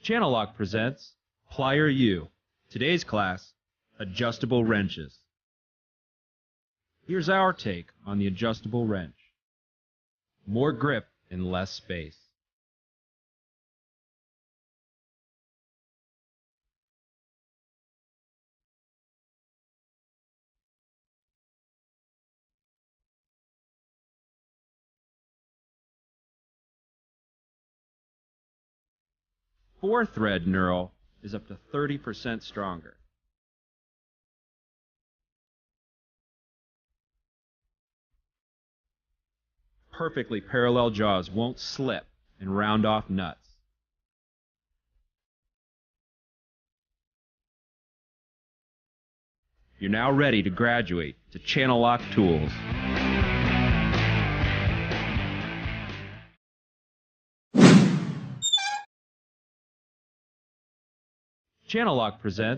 Channel Lock presents Plier U. Today's class, adjustable wrenches. Here's our take on the adjustable wrench. More grip in less space. Four-thread knurl is up to 30% stronger. Perfectly parallel jaws won't slip and round off nuts. You're now ready to graduate to Channel Lock tools. Channel Lock presents